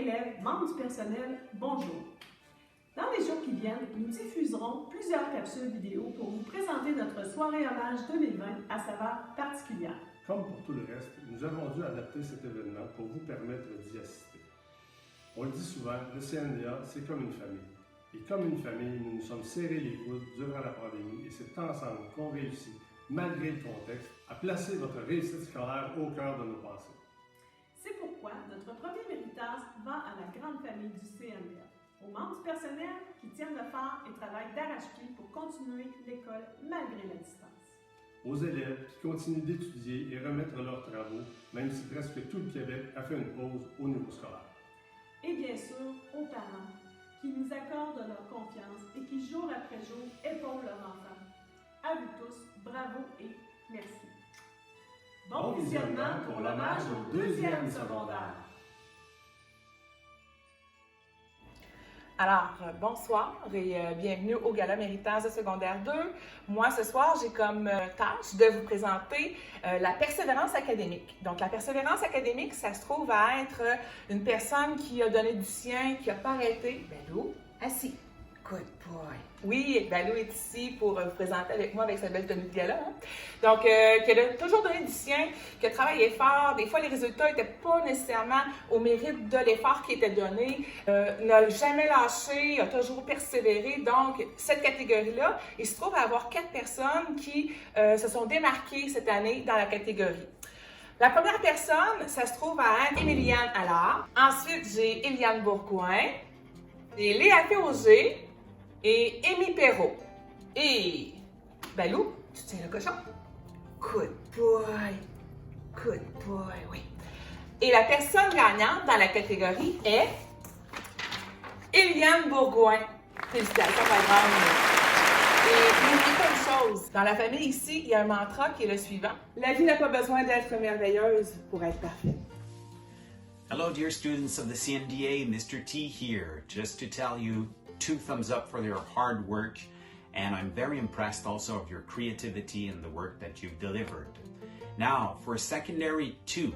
élèves, membres du personnel, bonjour! Dans les jours qui viennent, nous diffuserons plusieurs capsules vidéo pour vous présenter notre soirée hommage 2020 à saveur particulière. Comme pour tout le reste, nous avons dû adapter cet événement pour vous permettre d'y assister. On le dit souvent, le CNDA, c'est comme une famille. Et comme une famille, nous nous sommes serrés les coudes durant la pandémie et c'est ensemble qu'on réussit, malgré le contexte, à placer votre réussite scolaire au cœur de nos pensées. C'est pourquoi notre premier méritage va à la grande famille du CNDA, aux membres du personnel qui tiennent le phare et travaillent d'arrache-pied pour continuer l'école malgré la distance. Aux élèves qui continuent d'étudier et remettre leurs travaux, même si presque tout le Québec a fait une pause au niveau scolaire. Et bien sûr, aux parents qui nous accordent leur confiance et qui jour après jour épaulent leurs enfants. À vous tous, bravo et merci. Bon visionnement pour l'hommage au 2e secondaire. Alors, bonsoir et bienvenue au Gala Méritage de secondaire 2. Moi, ce soir, j'ai comme tâche de vous présenter la persévérance académique. Donc, la persévérance académique, ça se trouve à être une personne qui a donné du sien, qui n'a pas arrêté. Balou, assis. Good boy. Oui, Balou est ici pour vous présenter avec moi avec sa belle tenue de gala. Hein? Donc, qui a toujours donné du sien, qui a travaillé fort. Des fois, les résultats n'étaient pas nécessairement au mérite de l'effort qui était donné. N'a jamais lâché, a toujours persévéré. Donc, cette catégorie-là, il se trouve à avoir 4 personnes qui se sont démarquées cette année dans la catégorie. La première personne, ça se trouve à être Émiliane Allard. Ensuite, j'ai Eliane Bourgoin. J'ai Léa Féauger. Et Amy Perrault. Et Balou, tu tiens le cochon? Good boy. Good boy, oui. Et la personne gagnante dans la catégorie est Eliane Bourgoin. Félicitations, ma grande. Et n'oubliez pas une chose, dans la famille ici, il y a un mantra qui est le suivant. La vie n'a pas besoin d'être merveilleuse pour être parfaite. Hello, dear students of the CNDA, Mr. T here, just to tell you 2 thumbs up for your hard work, and I'm very impressed also of your creativity and the work that you've delivered. Now, for Secondary 2,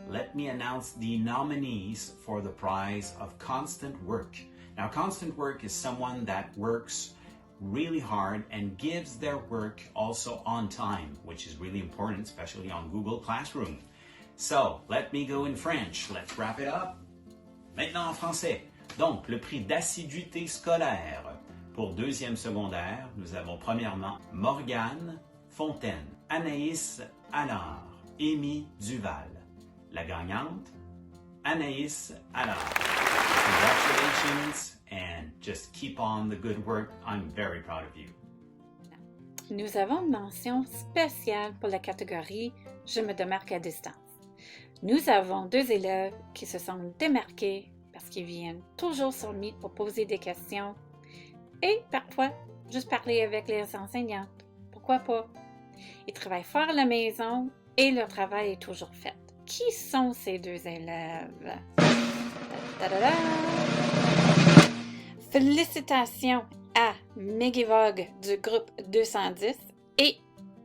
let me announce the nominees for the prize of Constant Work. Now, Constant Work is someone that works really hard and gives their work also on time, which is really important, especially on Google Classroom. So, let me go in French. Let's wrap it up. Maintenant en français. Donc, le prix d'assiduité scolaire pour 2e secondaire, nous avons premièrement Morgane Fontaine, Anaïs Allard, Amy Duval. La gagnante, Anaïs Allard. Congratulations and just keep on the good work. I'm very proud of you. Nous avons une mention spéciale pour la catégorie « Je me démarque à distance ». Nous avons 2 élèves qui se sont démarqués parce qu'ils viennent toujours sur Meet pour poser des questions et parfois juste parler avec les enseignantes. Pourquoi pas? Ils travaillent fort à la maison et leur travail est toujours fait. Qui sont ces 2 élèves? Ta-da-da-da! Félicitations à Maggie Vogue du groupe 210 et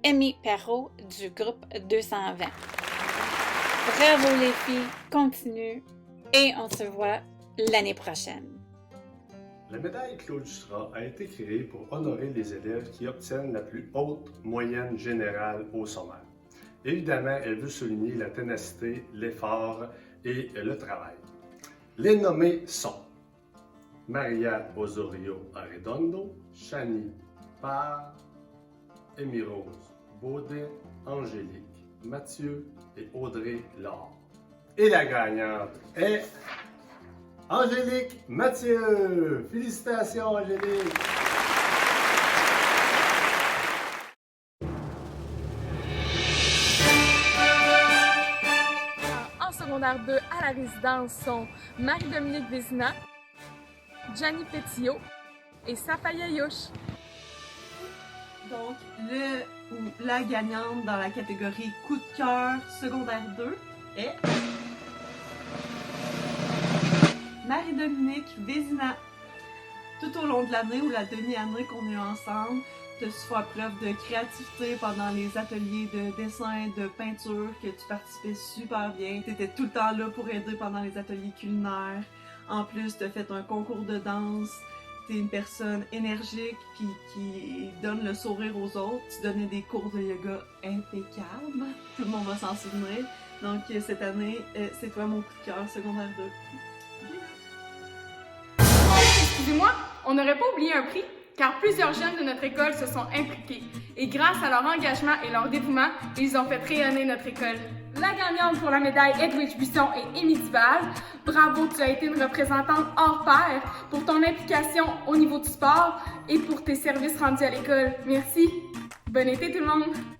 Amy Perrault du groupe 220. Bravo les filles, continuez et on se voit l'année prochaine. La médaille Claude Jutras a été créée pour honorer les élèves qui obtiennent la plus haute moyenne générale au sommaire. Évidemment, elle veut souligner la ténacité, l'effort et le travail. Les nommés sont Maria Osorio Arredondo, Chani Parr, Amy Rose Baudin, Angélique Mathieu et Audrey Laure. Et la gagnante est Angélique Mathieu. Félicitations, Angélique. En secondaire 2 à la résidence sont Marie-Dominique Vézina, Gianni Pétillot et Safaya Youch. Donc, le ou la gagnante dans la catégorie coup de cœur secondaire 2 est Marie-Dominique Vézina. Tout au long de l'année ou la demi-année qu'on est ensemble, tu as su faire preuve de créativité pendant les ateliers de dessin, de peinture, que tu participais super bien. Tu étais tout le temps là pour aider pendant les ateliers culinaires. En plus, tu as fait un concours de danse. Tu es une personne énergique qui donne le sourire aux autres. Tu donnais des cours de yoga impeccables. Tout le monde va s'en souvenir. Donc, cette année, c'est toi mon coup de cœur, secondaire 2. Excusez-moi, on n'aurait pas oublié un prix, car plusieurs jeunes de notre école se sont impliqués. Et grâce à leur engagement et leur dévouement, ils ont fait rayonner notre école. La gagnante pour la médaille Edwidge Buisson est Émilie Duval. Bravo, tu as été une représentante hors pair pour ton implication au niveau du sport et pour tes services rendus à l'école. Merci. Bon été tout le monde!